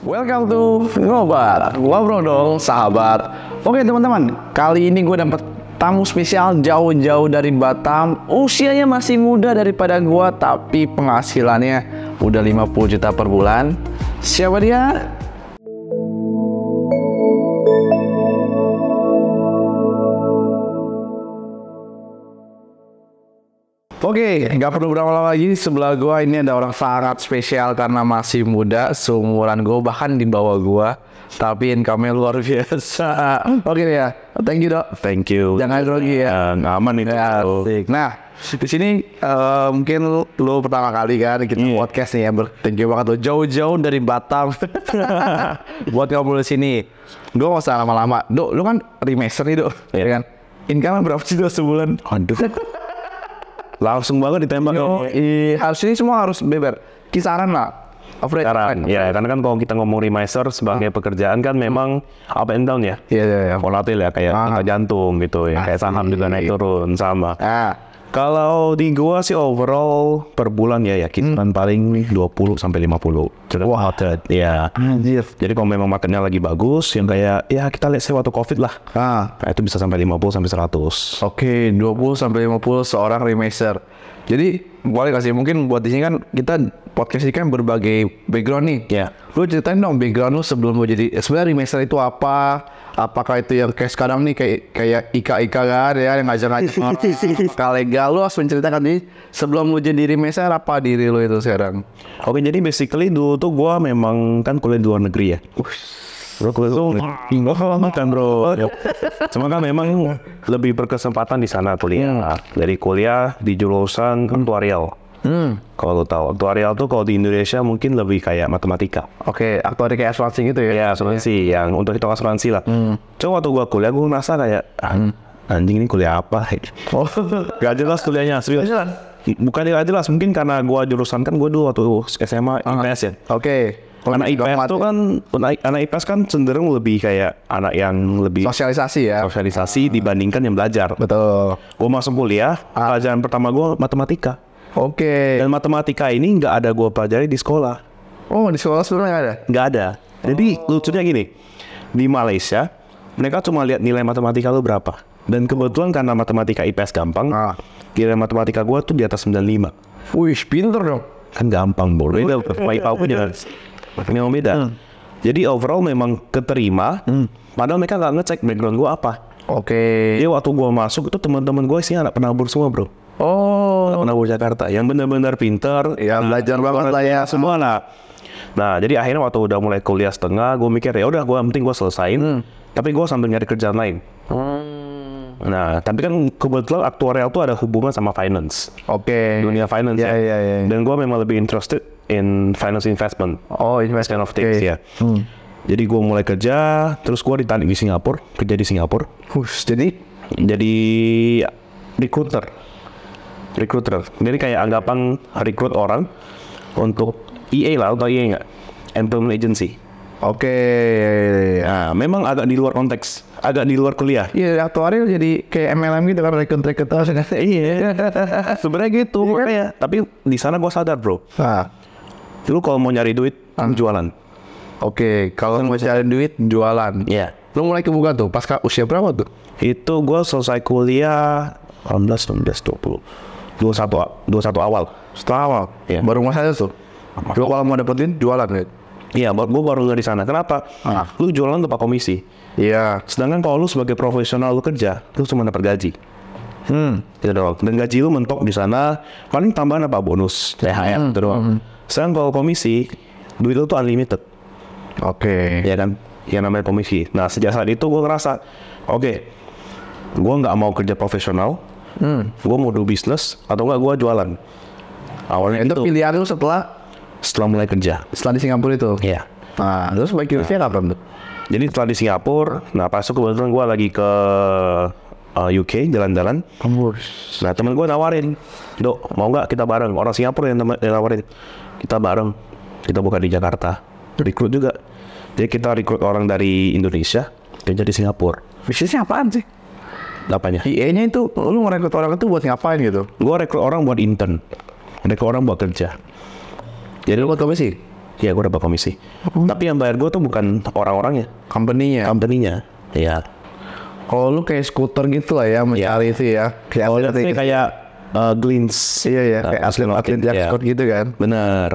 Welcome to Ngobat, ngobrol dong sahabat. Oke teman-teman, kali ini gue dapet tamu spesial jauh-jauh dari Batam. Usianya masih muda daripada gue, tapi penghasilannya udah 50 juta per bulan. Siapa dia? Oke, nggak perlu berlama-lama lagi. Sebelah gua ini ada orang sangat spesial karena masih muda, seumuran gua, bahkan di bawah gua, tapi income-nya luar biasa. Oke ya, thank you dok. Thank you. Jangan grogi ya. Aman itu. Ya, asik. Nah, di sini mungkin lu pertama kali kan kita podcast nih ya, thank you banget lo jauh-jauh dari Batam buat ngobrol di sini. Gua nggak usah lama-lama. Dok, lu kan remaster nih dok, ya kan? Income berapa sih dok sebulan? Aduh. Langsung banget ditembak. Harus ini semua harus beber kisaran lah. Kisaran. Ya, karena kan kalau kita ngomong remiser sebagai pekerjaan kan memang up and down ya. Iya. Volatil ya, kayak detak jantung gitu ya. Kayak saham juga naik turun sama. Kalau di gua sih overall per bulan ya kisaran paling 20 sampai 50. Wah, ya. Jadi kalau memang marketnya lagi bagus, yang kayak ya kita lihat waktu Covid lah. Nah, itu bisa sampai 50 sampai 100. Oke, 20 sampai 50 seorang remaster. Jadi boleh kasih mungkin buat di sini kan kita podcast ini kan berbagai background nih. Ya. Lu ceritain dong background lu sebelum lu jadi sebenarnya remaster itu apa? Apakah itu yang kayak sekarang nih kayak Ika kan ya yang ngajar-ngajar legal. Lu harus menceritakan nih sebelum lu jadi remaster apa diri lu itu sekarang. Oke, jadi basically dulu tuh gua memang kan kuliah di luar negeri ya. Bro, kan bro. Cuma kan memang lebih berkesempatan di sana kuliah. Dari kuliah di jurusan aktuarial. Kalau lo tahu, aktuarial tuh kalau di Indonesia mungkin lebih kayak matematika. Oke, aktuari kayak asuransi gitu ya? Ya, asuransi yang untuk hitung asuransi lah. Cuma waktu gua kuliah, gua ngerasa kayak anjing ini kuliah apa? Gak jelas kuliahnya, serius. Bukan gak jelas, mungkin karena gua jurusan kan gua dulu waktu SMA IPS ya. Oke. Anak IPS tuh kan, anak IPS kan cenderung lebih kayak anak yang lebih sosialisasi ya. Sosialisasi dibandingkan yang belajar. Betul. Gue masuk kuliah, pelajaran pertama gue matematika. Oke. Dan matematika ini nggak ada gue pelajari di sekolah. Oh, di sekolah sebenarnya nggak ada? Nggak ada. Jadi lucunya gini, di Malaysia mereka cuma lihat nilai matematika lu berapa. Dan kebetulan karena matematika IPS gampang, nilai matematika gue tuh di atas 95. Wih, pinter dong. Kan gampang, bro. Itu IPA pun jangan. Memang beda. Jadi overall memang keterima. Padahal mereka nggak ngecek background gue apa. Oke. Jadi waktu gue masuk itu teman-teman gue sih anak penabur semua bro. Oh. Penabur Jakarta. Yang benar-benar pinter. Ya belajar banget lah ya semua lah. Nah jadi akhirnya waktu udah mulai kuliah setengah, gue mikir ya udah gue penting gue selesain. Tapi gue sambil nyari kerjaan lain. Nah, tapi kan kebetulan aktuarial tuh ada hubungan sama finance. Oke. Dunia finance ya. Dan gue memang lebih interested in finance investment. Oh, investment of things ya. Jadi gue mulai kerja, terus gue ditarik di Singapura, kerja di Singapura. Jadi recruiter. Jadi kayak anggapan rekrut orang untuk EA lah, atau EA nggak? Employment Agency. Oke. Nah, memang agak di luar konteks, agak di luar kuliah. Iya, aktuarial jadi kayak MLM gitu kan, rekrut terus. Iya. Sebenarnya gitu. Makanya, tapi di sana gue sadar bro. Lu kalau mau nyari duit, jualan. Oke, kalau mau cari duit, jualan. Iya. Lu mulai kebuka tuh, pas usia berapa tuh? Itu gue selesai kuliah 18, 19, 20. 21 awal. Setelah awal? Iya. Baru masanya tuh? Lu kalau mau dapetin, jualan ya? Iya, gue baru nggak di sana. Kenapa? Lu jualan dapat komisi. Iya. Sedangkan kalau lu sebagai profesional lu kerja, lu cuma dapat gaji. Gitu doang. Dan gaji lu mentok di sana, paling tambahan apa bonus, THR, gitu doang. Sedangkan kalau komisi, duit lu tuh unlimited. Oke. Ya kan? Yang namanya komisi. Nah, sejak saat itu gue ngerasa, oke, gue nggak mau kerja profesional, gue mau do bisnis atau nggak gue jualan. Awalnya itu pilihan lu setelah mulai kerja. Setelah di Singapura itu? Iya. Nah, terus baiknya kapan tuh? Jadi setelah di Singapura, nah pas itu kebetulan gue lagi ke UK jalan-jalan. Nah temen gue nawarin, Dok mau nggak kita bareng? Orang Singapura yang nawarin, kita bareng, kita buka di Jakarta. Rekrut juga. Jadi kita rekrut orang dari Indonesia kerja di Singapura. Bisnisnya apaan sih? Apanya? IE-nya itu, lu ngerekrut orang itu buat ngapain gitu? Gue rekrut orang buat intern, rekrut orang buat kerja. Jadi lu buat komisi? Iya, gue dapat komisi. Tapi yang bayar gue tuh bukan orang-orangnya, Company-nya. company-nya. Iya. Kalau lu kayak skuter gitu lah ya mencari itu ya. Kayak Kalau atlet, lihatnya kayak Glints. iya ya, kayak atlet Iya. jackpot gitu kan. Bener.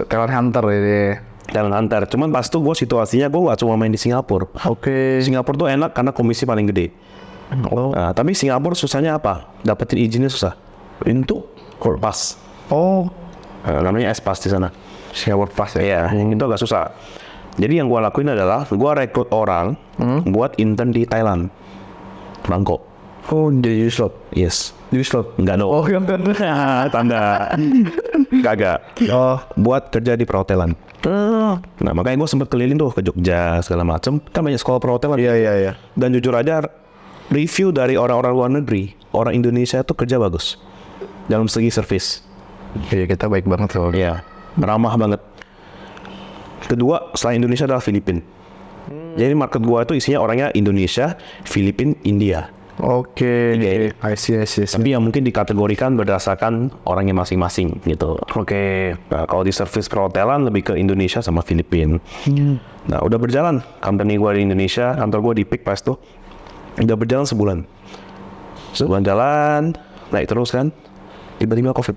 Talent hunter ini. Talent hunter. Cuman pas tuh gue situasinya gue gak cuma main di Singapura. Oke. Singapura tuh enak karena komisi paling gede. Oh. Nah, tapi Singapura susahnya apa? Dapetin izinnya susah. Untuk Court Pass. Oh. Namanya S-Pass di sana. Singapore Pass ya. Iya, yang itu agak susah. Jadi yang gue lakuin adalah gue rekrut orang buat intern di Thailand, Bangkok. Oh, jadi slot. Yes. Jadi slot. Enggak dong. Oh, yang Tanda. Kagak. Oh. Buat kerja di perhotelan. Nah, makanya gue sempet keliling tuh ke Jogja segala macem. Kan banyak sekolah perhotelan. Iya. Dan jujur aja, review dari orang-orang luar negeri, orang Indonesia tuh kerja bagus dalam segi service. Iya, kita baik banget soalnya. Iya, ramah banget. Kedua, selain Indonesia adalah Filipina. Jadi market gua itu isinya orangnya Indonesia, Filipina, India. Oke. Iya. I see. Tapi yang mungkin dikategorikan berdasarkan orangnya masing-masing gitu. Oke. Nah, kalau di service perhotelan lebih ke Indonesia sama Filipina. Nah, udah berjalan. Company gua di Indonesia, kantor gua di PIK pas tuh. Udah berjalan sebulan. Sebulan jalan, naik terus kan. Tiba-tiba COVID.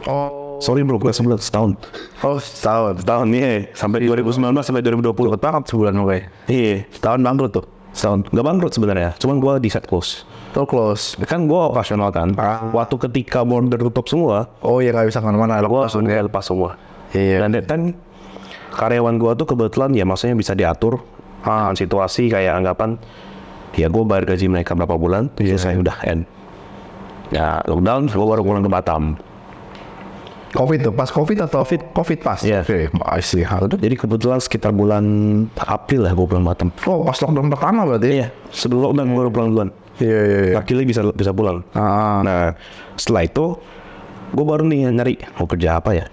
Oh. Sorry bro, gue sebulan, setahun. Oh, setahun. Setahun nih, sampai 2019 sampai 2020. Cepet banget sebulan oke. Iya, Setahun bangkrut tuh. setahun. Gak bangkrut sebenarnya, cuman gue di set close. So close. Kan gue operasional kan. Waktu ketika border tutup semua, Oh ya nggak bisa kemana-mana. gue langsung lepas semua. Iya. Dan kan karyawan gue tuh kebetulan ya maksudnya bisa diatur dengan situasi kayak anggapan ya gue bayar gaji mereka berapa bulan, saya udah end. Ya lockdown, gue baru pulang ke Batam. Covid tuh, pas Covid atau Covid pas? Iya. Oke, I see. Jadi kebetulan sekitar bulan April lah gue pulang Batam. Oh, pas lockdown pertama berarti? Iya, sebelum lockdown gue baru pulang duluan. Iya. Luckily bisa pulang. Nah, setelah itu gue baru nih nyari mau kerja apa ya.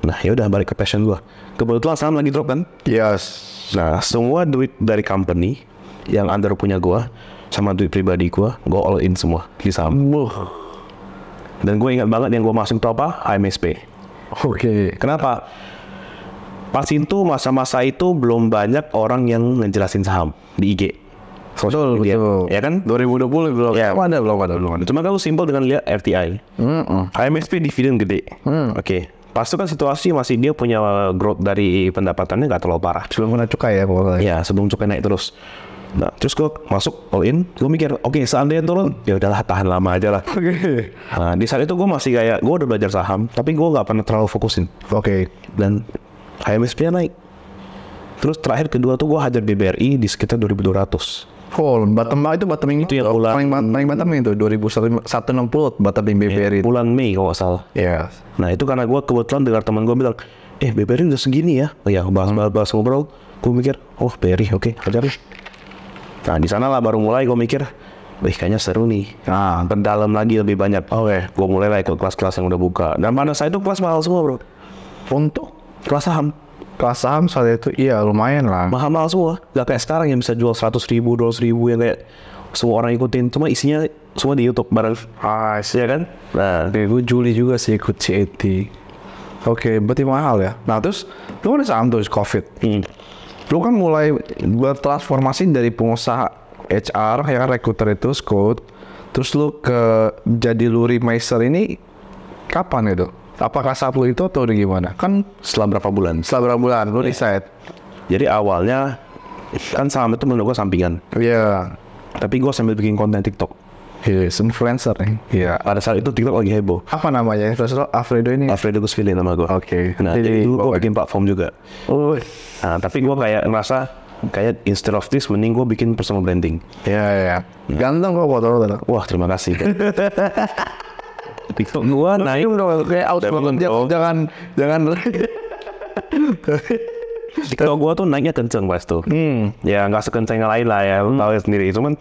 Nah, ya udah balik ke passion gue. Kebetulan saham lagi drop kan. Yes. Nah, semua duit dari company yang under punya gue sama duit pribadi gue all in semua di saham. Dan gue ingat banget yang gue masuk itu apa? IMSP. Oke. Kenapa? Pas itu masa-masa itu belum banyak orang yang ngejelasin saham di IG. Betul. Ya kan? 2020 belum. Ya. Belum ada. Cuma kalau simpel dengan lihat FTI. IMSP dividen gede. Oke. Pas itu kan situasi masih dia punya growth dari pendapatannya nggak terlalu parah. Sebelum kena cukai ya pokoknya. Ya sebelum cukai naik terus. Nah terus gue masuk all in. Gue mikir oke, seandainya turun ya udahlah tahan lama aja lah. Oke. Nah di saat itu gue masih kayak gue udah belajar saham tapi gue nggak pernah terlalu fokusin. Oke. Dan IMSP-nya naik. Terus terakhir kedua tuh gue hajar BBRI di sekitar 2.200. Oh, bottoming Itu yang bulan- paling bottom itu 2160 bottoming BBRI. Bulan Mei kalau nggak salah. Iya. Nah itu karena gue kebetulan dengar teman gue bilang, BBRI udah segini ya. Oh ya bahas ngobrol. Gue mikir, oh BRI oke, hajar. Nah di sana lah baru mulai gue mikir, kayaknya seru nih. Nah pendalam lagi lebih banyak. Gue mulai lah ikut kelas-kelas yang udah buka. Dan pada saat itu kelas mahal semua bro. Untuk Kelas saham kelas saham saat itu iya lumayan lah. mahal-mahal semua. Gak kayak sekarang yang bisa jual 100.000, 200.000 yang kayak semua orang ikutin. Cuma isinya semua di YouTube bareng. Ya kan? Nah Gue Juli juga sih ikut CET. Oke, berarti mahal ya. Nah terus lu kan saham terus COVID. Lu kan mulai bertransformasi dari pengusaha HR ya kan rekruter itu scout. Terus lu jadi lu remaster ini kapan itu? Apakah saat lu itu atau gimana? Kan setelah berapa bulan? setelah berapa bulan lu decide. Jadi awalnya kan saham itu menurut gue sampingan. Iya. Tapi gue sambil bikin konten TikTok. Yes, influencer nih. Iya. Pada saat itu TikTok lagi heboh. Apa namanya? Influencer Alfredo ini? Alfredo Gusvili nama gue. Oke. Nah jadi dulu gue bikin platform juga. Oh. Nah tapi gue kayak ngerasa kayak instead of this mending gue bikin personal branding. Iya. Ganteng kok foto lu. Wah terima kasih. TikTok gue naik. Kayak out banget. Jangan. TikTok gue tuh naiknya kenceng pas tuh. Ya nggak sekenceng yang lain lah ya. Lu tahu ya sendiri. Cuman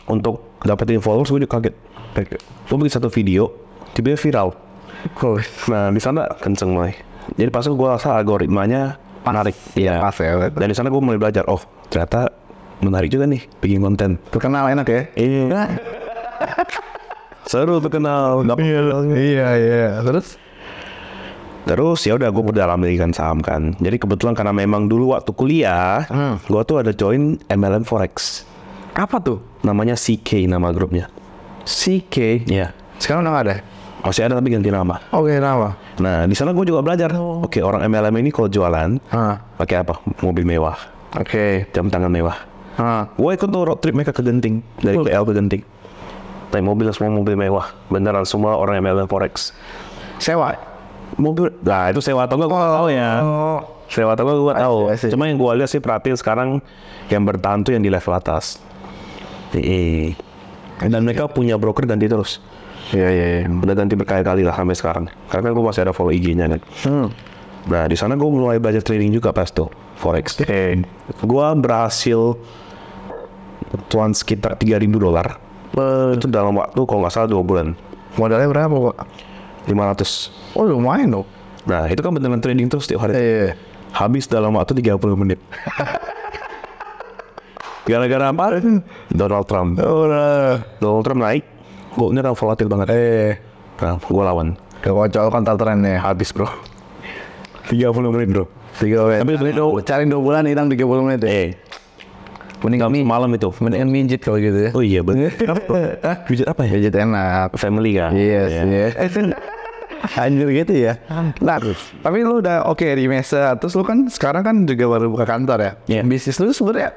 untuk dapetin followers gue juga kaget. Gue bikin satu video, tiba-tiba viral. Nah di sana kenceng mulai. Jadi pas itu gue rasa algoritmanya menarik. Iya. Pas ya. Dan di sana gue mulai belajar. Oh ternyata menarik juga nih bikin konten. Terkenal enak ya? Iya. Seru terkenal. Iya. Terus? Terus ya udah gue berdalamikan saham kan. Jadi kebetulan karena memang dulu waktu kuliah, gue tuh ada join MLM Forex. Apa tuh? Namanya CK nama grupnya. CK. Iya. Sekarang udah nggak ada. Masih ada tapi ganti nama. Oke, nama. Nah di sana gue juga belajar. Oke, orang MLM ini kalau jualan pakai apa? Mobil mewah, Oke. jam tangan mewah. Gue ikut tuh road trip mereka ke Genting, dari PL ke Genting. Naik mobil, semua mobil mewah. Beneran semua orang MLM Forex. Sewa. Mobil, nah itu sewa atau gue tahu ya. Sewa atau gue tahu. Cuma yang gue lihat sih perhatiin sekarang yang bertahan tuh yang di level atas. Dan mereka punya broker ganti terus. Iya. Udah ganti berkali-kali lah sampai sekarang. Karena kan gue masih ada follow IG-nya kan. Nah di sana gue mulai belajar trading juga pas tuh Forex. Gue berhasil cuan sekitar $3.000. Itu dalam waktu kalau nggak salah 2 bulan. Modalnya berapa, Pak? 500. Oh, lumayan loh. Nah itu kan beneran trading terus tiap hari. Iya. Habis dalam waktu 30 menit. Gara-gara apa? Donald Trump. Donald Trump naik. Gue beneran volatil banget. Nah, gue lawan. Kocok kan trennya. Habis bro. 30 menit bro. 3 menit. Tapi Cari 2 bulan hilang 30 menit ya. Mending malam itu. mendingan mijit kalau gitu ya. Oh iya bener. Pijat apa ya? Mijit enak. Family kan? Yes. Anjir gitu ya. Nah, tapi lu udah oke di Mesa. Terus lu kan sekarang kan juga baru buka kantor ya. Iya. Bisnis lu sebenarnya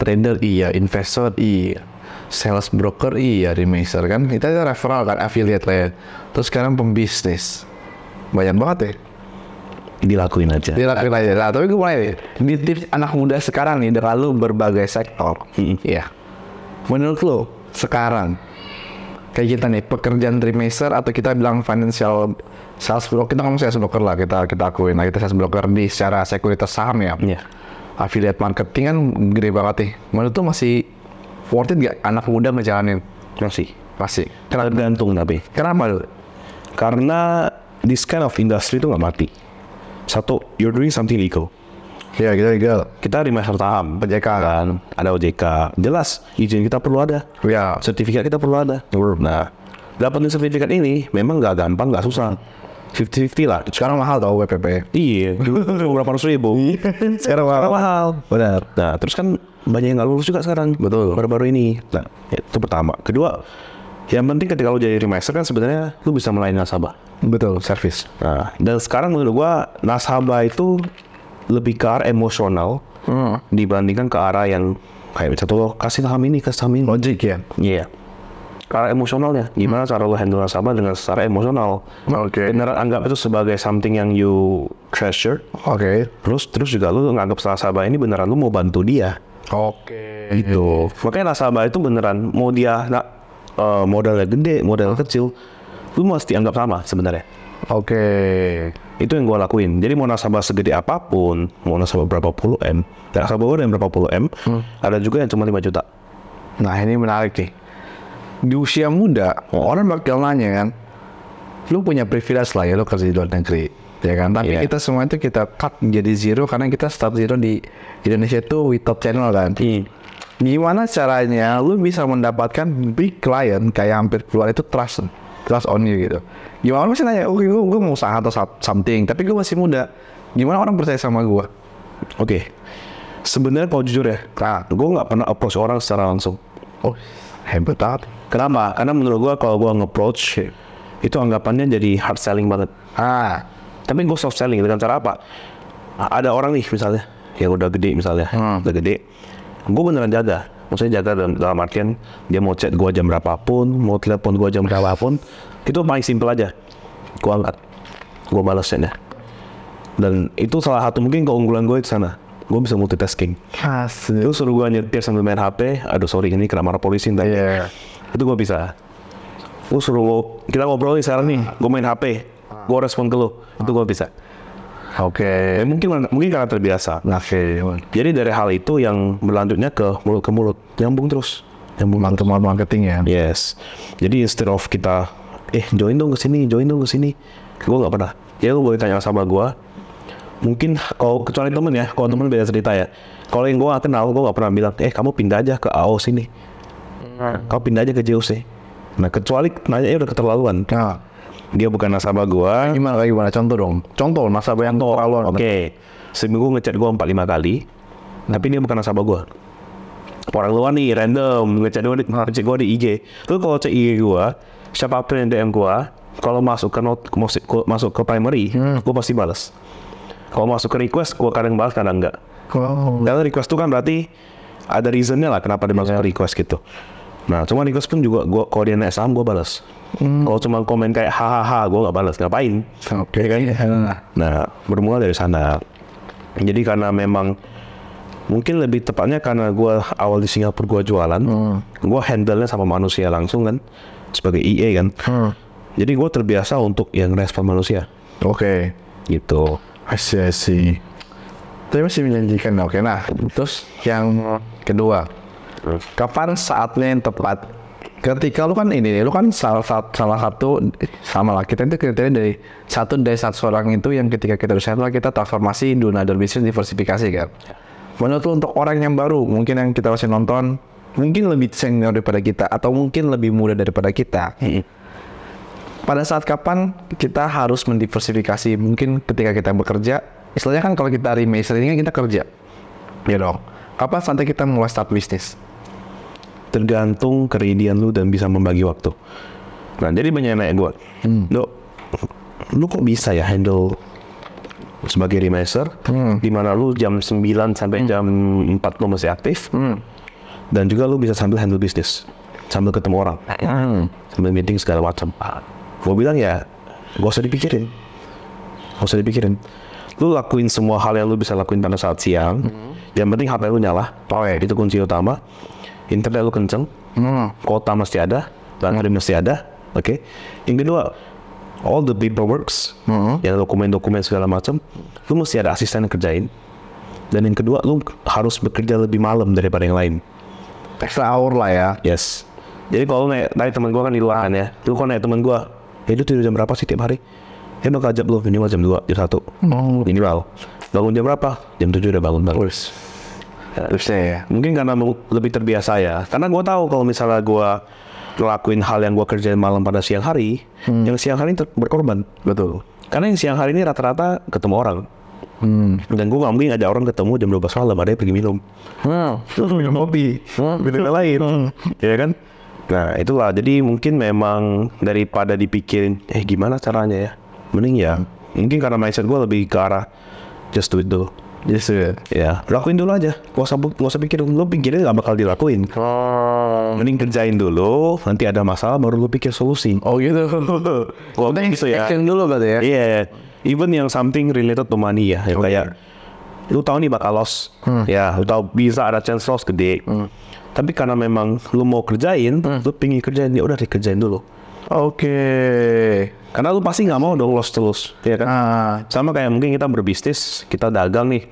trader iya, investor iya, sales broker iya di Mesa kan. Kita referral kan, affiliate lah ya. Terus sekarang pembisnis. Banyak banget ya. Dilakuin aja. Dilakuin aja. Nah, tapi gue mulai nih. Di tips anak muda sekarang nih dengan lu berbagai sektor. Iya. Menurut lu sekarang kayak kita nih pekerjaan Trimaser atau kita bilang financial sales broker, kita ngomong sales broker lah, kita akuin lah, kita sales broker di secara sekuritas saham ya. Iya. Affiliate marketing kan gede banget nih. Menurut tuh masih worth it gak anak muda ngejalanin? Masih. Tergantung tapi. Kenapa lu? Karena this kind of industry itu nggak mati. Satu, you're doing something legal. Ya kita legal. Kita Trimaser saham, OJK kan, ada OJK. Jelas, izin kita perlu ada. Ya. Sertifikat kita perlu ada. Nah, dapetin sertifikat ini memang nggak gampang, nggak susah. 50-50 lah. Sekarang mahal tau WPP. Iya, berapa ratus ribu. Sekarang mahal. Benar. Nah, terus kan banyak yang nggak lulus juga sekarang. Betul. Baru-baru ini. Nah, itu pertama. Kedua, yang penting ketika lu jadi Trimaser kan sebenarnya lu bisa melayani nasabah. Betul, service. Nah, dan sekarang menurut gua nasabah itu lebih ke arah emosional dibandingkan ke arah yang kayak contoh kasih saham ini, kasih saham ini. Logik ya. Iya. Ke arah emosionalnya, gimana cara lo handle nasabah dengan secara emosional. Oke. Beneran anggap itu sebagai something yang you treasure. Oke. Terus juga lu nganggap nasabah ini beneran lu mau bantu dia. Oke. Gitu. Makanya nasabah itu beneran mau dia modalnya gede, modal kecil, lu mesti anggap sama sebenarnya. Oke. Itu yang gue lakuin. Jadi mau nasabah segede apapun, mau nasabah berapa puluh M, nasabah gue yang berapa puluh M, ada juga yang cuma 5 juta. Nah ini menarik nih. Di usia muda, orang bakal nanya kan, lu punya privilege lah ya, lu kerja di luar negeri, ya kan? Tapi kita semua itu kita cut menjadi zero karena kita start zero di Indonesia itu with top channel kan. Gimana caranya lu bisa mendapatkan big client kayak hampir keluar itu trust on you gitu. Gimana masih nanya, oke gue mau usaha atau something, tapi gue masih muda. Gimana orang percaya sama gue? Oke. Sebenarnya kalau jujur ya, gue nggak pernah approach orang secara langsung. Oh, hebat banget. Kenapa? Karena menurut gue kalau gue nge-approach itu anggapannya jadi hard selling banget. Tapi gue soft selling dengan cara apa? Ada orang nih misalnya yang udah gede misalnya, udah gede. Gue beneran jaga. Maksudnya jaga dalam artian dia mau chat gue jam berapapun, mau telepon gue jam berapapun, itu paling simple aja. Gue angkat, gue balas chatnya. Dan itu salah satu mungkin keunggulan gue di sana. Gue bisa multitasking. Itu suruh gue nyetir sambil main HP. Aduh sorry ini kena marah polisi ntar. Itu gue bisa. Lu suruh kita ngobrol nih sekarang nih, gue main HP, gue respon ke lu, itu gue bisa. Oke. Mungkin karena terbiasa. Jadi dari hal itu yang berlanjutnya ke mulut, nyambung terus. Nyambung marketing ya. Yes. Jadi instead of kita join dong ke sini, gue nggak pernah. Ya lu boleh tanya sama gue. Mungkin kalau kecuali temen ya, kalau temen beda cerita ya. Kalau yang gue gak kenal, gue gak pernah bilang, kamu pindah aja ke AO sini. Kamu pindah aja ke JOC. Nah kecuali nanya udah keterlaluan. dia bukan nasabah gua. Gimana? Contoh dong. Contoh nasabah yang terlalu. Oke, seminggu ngechat gua 4-5 kali, tapi dia bukan nasabah gua. Orang luar nih random ngechat gua di IG. Lu kalau cek IG gua, siapapun yang DM gua, kalau masuk ke primary, gua pasti balas. Kalau masuk ke request, gua kadang balas, kadang enggak. Karena request tuh kan berarti ada reasonnya lah kenapa dia masuk ke request gitu. Nah, cuma request pun juga gua kalau dia naik saham gua balas. Kalau cuma komen kayak hahaha, gua nggak balas, ngapain? Oke, kayaknya. Nah, bermula dari sana. Jadi karena memang mungkin lebih tepatnya karena gue awal di Singapura gue jualan, gue handle-nya sama manusia langsung kan, sebagai EA kan. Jadi gue terbiasa untuk yang respon manusia. Oke. Gitu. I see. Tapi masih menjanjikan. Oke, nah terus yang kedua, kapan saatnya yang tepat? Ketika lu kan salah satu sama lah, kita itu kriteria dari satu orang itu yang ketika kita udah settle kita transformasi do another business, diversifikasi kan. Menurut lu untuk orang yang baru, mungkin yang kita masih nonton, mungkin lebih senior daripada kita atau mungkin lebih muda daripada kita. Pada saat kapan kita harus mendiversifikasi? Mungkin ketika kita bekerja, istilahnya kan kalau kita remaiser ini kan kita kerja, ya dong. Kapan saatnya kita mulai start bisnis? Tergantung kereadian lu dan bisa membagi waktu. Nah, jadi banyak yang nanya gue, lu kok bisa ya handle sebagai remiser, di mana lu jam 9 sampai jam 4 lu masih aktif, dan juga lu bisa sambil handle bisnis, sambil ketemu orang, sambil meeting segala macam. Gue bilang ya, gak usah dipikirin. Lu lakuin semua hal yang lu bisa lakuin pada saat siang, yang penting HP lu nyala, itu kunci utama. Internet lu kenceng, kuota mesti ada, baterai mesti ada, oke. Yang kedua, all the paperworks, yang dokumen-dokumen segala macam, lu mesti ada asisten yang kerjain. Dan yang kedua, lu harus bekerja lebih malam daripada yang lain. Extra hour lah ya. Yes. Jadi kalau tadi teman gua kan di luar kan ya, lu kalau naik teman gua, lu tidur jam berapa sih tiap hari? Ya bakal jam lu minimal jam 2, jam 1. Minimal. Bangun jam berapa? Jam 7 udah bangun. Terusnya ya. Mungkin karena lebih terbiasa ya. Karena gue tahu kalau misalnya gue ngelakuin hal yang gue kerjain malam pada siang hari, yang siang hari berkorban. Betul. Karena yang siang hari ini rata-rata ketemu orang. Dan gue gak mungkin ada orang ketemu jam 12 malam, ada yang pergi minum. Minum kopi, minum lain. Ya kan? Nah itulah, jadi mungkin memang daripada dipikirin, gimana caranya ya? Mending ya, mungkin karena mindset gue lebih ke arah just do it dulu. Ya, lakuin dulu aja. Gak usah pikirin, lu pikirin gak bakal dilakuin. Mending kerjain dulu, nanti ada masalah baru lu pikir solusi. Oh gitu. Udah gitu ya. Action dulu berarti ya. Iya, even yang something related to money ya, kayak lu tahu nih bakal loss, ya, lu tahu bisa ada chance loss gede. Tapi karena memang lu mau kerjain, lu pingin kerjain, ya udah dikerjain dulu. Oke. Karena lu pasti nggak mau dong loss terus, ya kan? Sama kayak mungkin kita berbisnis, kita dagang nih.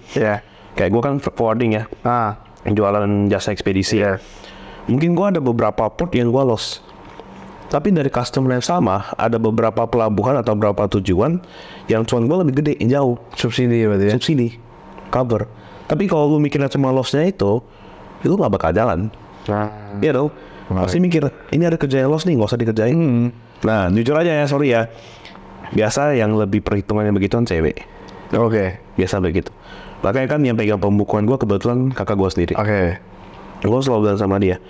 Kayak gue kan forwarding ya, jualan jasa ekspedisi. Mungkin gue ada beberapa port yang gue loss. Tapi dari customer yang sama, ada beberapa pelabuhan atau beberapa tujuan yang cuan gue lebih gede, jauh. Subsidi berarti ya? Subsidi, cover. Tapi kalau lu mikirnya cuma lossnya itu gak bakal jalan. Iya dong. Pasti mikir, ini ada kerjaan loss nih, gak usah dikerjain. Nah, jujur aja ya, sorry ya. Biasa yang lebih perhitungannya begituan cewek. Biasa begitu. Makanya kan yang pegang pembukuan gue kebetulan kakak gue sendiri. Gue selalu bilang sama dia,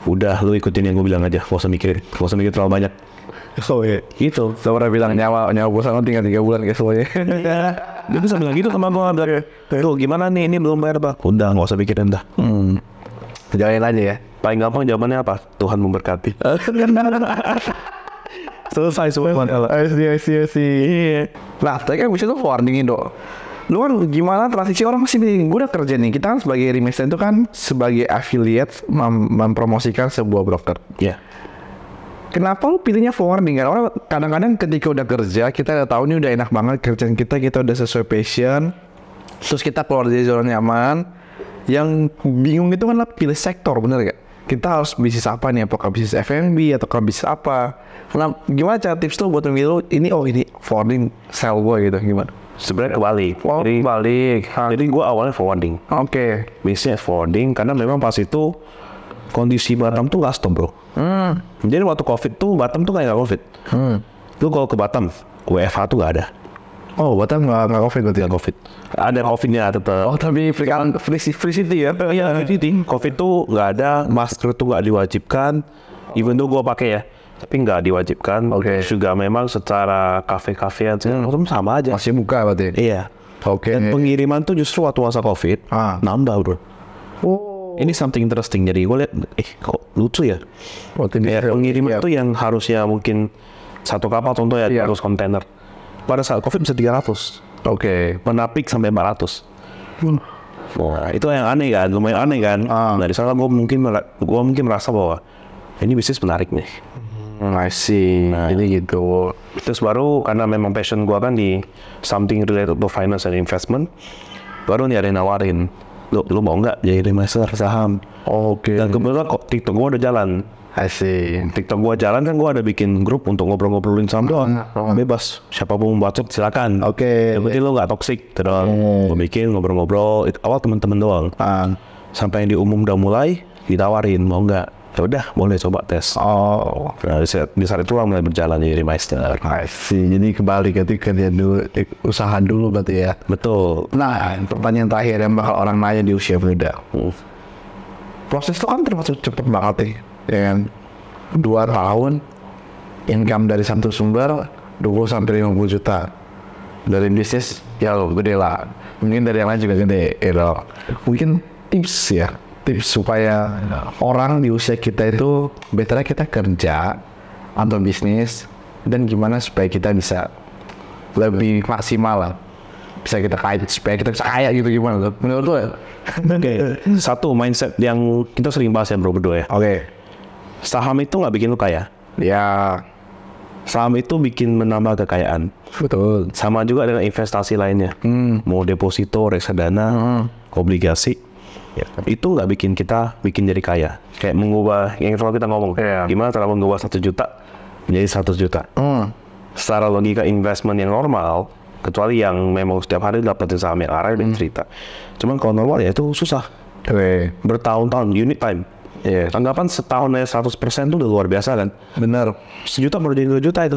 udah lu ikutin yang gue bilang aja, gak usah mikir terlalu banyak. Gitu. Saya pernah bilang nyawa bosan tinggal 3 bulan guys semuanya. Dia bisa bilang gitu sama gue, tuh gimana nih, ini belum bayar apa? Udah, gak usah pikirin dah. Jalanin aja ya. Paling gampang jawabannya apa? Tuhan memberkati. Selesai semua. I see. Nah, tadi kan bisa tuh forwardingin dong. Lu kan gimana transisi orang masih bingung. Gue udah kerja nih. Kita kan sebagai remiser itu kan sebagai affiliate mempromosikan sebuah broker. Kenapa lu pilihnya forwarding? Karena orang kadang-kadang ketika udah kerja, kita udah tahu nih udah enak banget kerjaan kita udah sesuai passion. Terus kita keluar dari zona nyaman. Yang bingung itu kan lah pilih sektor, bener gak? Kita harus bisnis apa nih? Apakah bisnis F&B atau bisnis apa? Nah, gimana cara tips tuh buat memilih ini forwarding sell gue gitu, gimana? Sebenarnya kebalik. Jadi gue awalnya forwarding. Bisnisnya forwarding karena memang pas itu kondisi Batam tuh gak stop bro. Jadi waktu COVID tuh Batam tuh kayak gak COVID. Lu kalau ke Batam, WFH tuh nggak ada. Oh, Batam nggak COVID berarti ya? COVID. Ada COVID-nya tetap. Oh, tapi free city ya? Iya, jadi COVID tuh nggak ada, masker tuh nggak diwajibkan. Even tuh gue pakai ya, tapi nggak diwajibkan. Oke. Juga memang secara kafe-kafean sama aja. Masih buka berarti? Iya. Oke. Dan pengiriman tuh justru waktu masa COVID nambah bro. Oh. Ini something interesting. Jadi gue lihat, kok lucu ya. Ya, pengiriman tuh yang harusnya mungkin satu kapal contoh ya 200 kontainer. Pada saat COVID bisa 300. Oke. Menapik sampai 400. Nah, itu yang aneh kan, lumayan aneh kan. Nah, di sana gue mungkin merasa bahwa ini bisnis menarik nih. I see. Nah, jadi gitu. Terus baru karena memang passion gue kan di something related to finance and investment, baru nih ada yang nawarin, lu mau nggak jadi remaster saham? Oke. Dan kebetulan kok TikTok gue udah jalan. I see. TikTok gua jalan kan, gua ada bikin grup untuk ngobrol-ngobrolin saham doang. Bebas, siapapun mau bacot silakan. Oke. Yang penting lo nggak toksik, terus gua bikin ngobrol-ngobrol. Awal teman-teman doang. Sampai yang di umum udah mulai ditawarin mau nggak? Ya udah, boleh coba tes. Oh. Nah, di saat itu lah mulai berjalan jadi Meister. I see. Jadi kembali ketika dia dulu usaha dulu berarti ya. Betul. Nah, pertanyaan terakhir yang bakal orang nanya di usia muda. Proses itu kan termasuk cepet banget nih. Ya kan, 2 tahun income dari satu sumber 20 sampai 50 juta dari bisnis ya lo gede lah, mungkin dari yang lain juga gede mungkin tips supaya orang di usia kita itu betternya kita kerja atau bisnis, dan gimana supaya kita bisa lebih maksimal lah, bisa kita kaya, supaya kita bisa kaya gitu, gimana tuh menurut lo ya? Oke. Satu mindset yang kita sering bahas ya bro berdua ya. Oke. Saham itu nggak bikin lu kaya. Ya. Saham itu bikin menambah kekayaan. Betul. Sama juga dengan investasi lainnya. Mau deposito, reksadana, obligasi. Ya, itu nggak bikin jadi kaya. Kayak mengubah, yang selalu kita ngomong, gimana cara mengubah 1 juta menjadi 100 juta. Secara logika investment yang normal, kecuali yang memang setiap hari dapetin saham yang arah dan cerita. Cuman kalau normal ya itu susah. Bertahun-tahun, unit time. Anggapan setahun aja 100% itu udah luar biasa kan. Bener. 1 juta baru jadi 2 juta itu.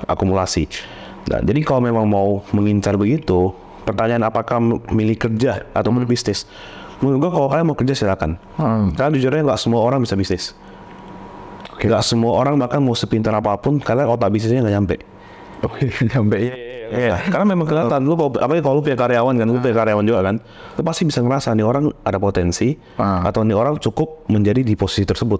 Akumulasi. Nah, jadi kalau memang mau mengincar begitu, pertanyaan apakah milih kerja atau berbisnis? Menurut gue kalau kalian mau kerja silakan. Karena jujurnya nggak semua orang bisa bisnis. Nggak semua orang bahkan mau sepintar apapun, karena otak bisnisnya nggak nyampe. Iya, karena memang kelihatan lu, apalagi kalau lu punya karyawan kan, lu punya karyawan juga kan, lu pasti bisa ngerasa nih orang ada potensi, atau nih orang cukup menjadi di posisi tersebut.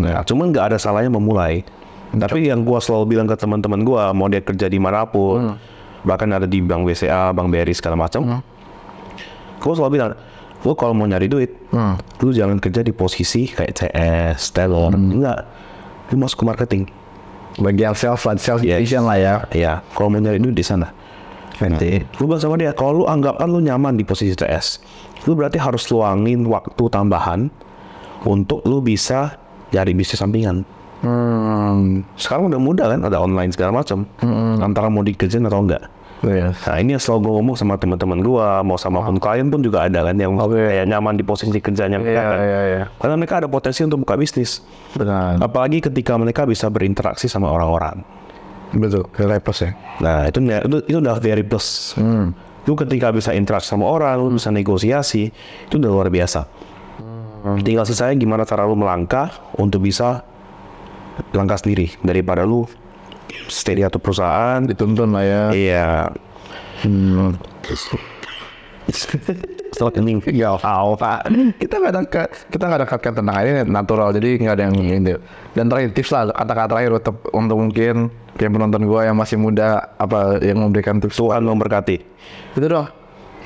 Nah, cuman nggak ada salahnya memulai. Tapi yang gua selalu bilang ke teman-teman gua, mau dia kerja dimanapun, bahkan ada di bank BCA, bank BRI segala macam, gua selalu bilang, lu kalau mau nyari duit, lu jangan kerja di posisi kayak CS, teller, enggak, lu masuk ke marketing. Bagian sales division lah ya. Iya, kalau mau nyari duit di sana. Nanti, lu bilang sama dia, kalau lu anggapkan lu nyaman di posisi CS, lu berarti harus luangin waktu tambahan untuk lu bisa cari bisnis sampingan. Sekarang udah mudah kan, ada online segala macam. Antara mau dikerjain atau enggak. Nah, ini yang selalu gue ngomong sama teman-teman gue, mau sama pun klien pun juga ada kan yang kayak nyaman di posisi kerjanya kan. Karena mereka ada potensi untuk buka bisnis. Benar. Apalagi ketika mereka bisa berinteraksi sama orang-orang. Betul, nilai plus ya. Nah, itu udah very plus. Lu ketika bisa interaksi sama orang, lu bisa negosiasi, itu udah luar biasa. Tinggal sisanya gimana cara lu melangkah untuk bisa langkah sendiri daripada lu stay di satu perusahaan dituntun lah ya. Iya. Setelah kening. Ya, Pak. Kita nggak ada kata tentang ini natural, jadi nggak ada yang ini. Dan terakhir tips lah, kata-kata terakhir untuk mungkin yang penonton gua yang masih muda, apa yang memberikan tips. Tuhan memberkati. Itu dong.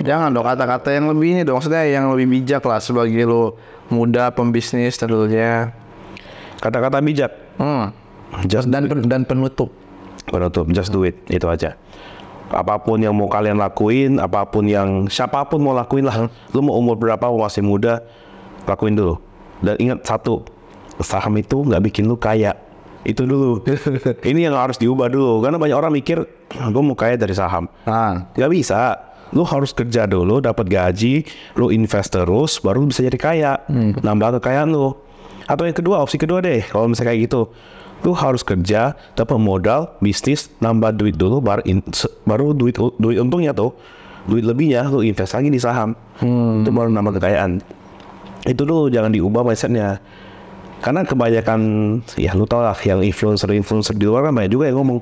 Jangan dong kata-kata yang lebih ini dong, maksudnya yang lebih bijak lah sebagai lo muda pembisnis tentunya. Kata-kata bijak. Dan penutup, just do it, itu aja. Apapun yang mau kalian lakuin, apapun yang siapapun mau lakuin lah. Lu mau umur berapa, masih muda, lakuin dulu. Dan ingat satu, saham itu nggak bikin lu kaya. Itu dulu. Ini yang harus diubah dulu. Karena banyak orang mikir, gue mau kaya dari saham. Nggak bisa. Lu harus kerja dulu, dapat gaji, lu invest terus, baru lu bisa jadi kaya. Nambah kekayaan lu. Atau yang kedua, opsi kedua deh, kalau misalnya kayak gitu, Lu harus kerja, dapat modal, bisnis, nambah duit dulu, baru duit untungnya tuh, duit lebihnya lu invest lagi di saham. Itu baru nambah kekayaan. Itu tuh jangan diubah mindsetnya. Karena kebanyakan, ya lu tau lah, yang influencer di luar kan banyak juga yang ngomong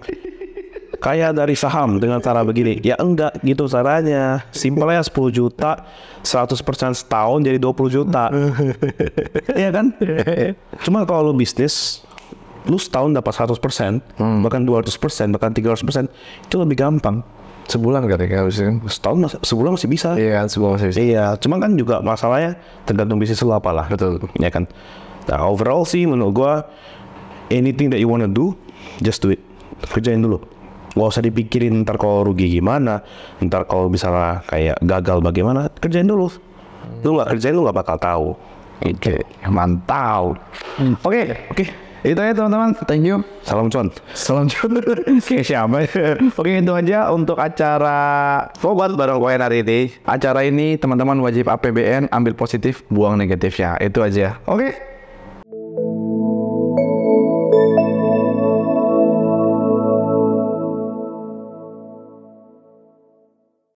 kaya dari saham dengan cara begini. Ya enggak gitu caranya. Simpelnya 10 juta 100% setahun jadi 20 juta. Iya kan? Cuma kalau lu bisnis, lu setahun dapat 100%, bahkan 200%, bahkan 300%, itu lebih gampang. Sebulan katanya harusnya. Sebulan masih bisa. Iya, sebulan masih bisa. Iya, cuma kan juga masalahnya tergantung bisnis lu apalah. Betul. Ya kan? Nah, overall sih menurut gua, anything that you wanna do, just do it. Kerjain dulu. Gak usah dipikirin ntar kalau rugi gimana, ntar kalau misalnya kayak gagal bagaimana, kerjain dulu. Lu gak kerjain, lu gak bakal tahu. Oke, mantap. Oke. Itu ya teman-teman, thank you. Salam cuan. Salam juga. Siapa? Oke, itu aja untuk acara Fobat bareng Koen hari ini. Acara ini teman-teman wajib APBN, ambil positif, buang negatifnya. Itu aja. Oke.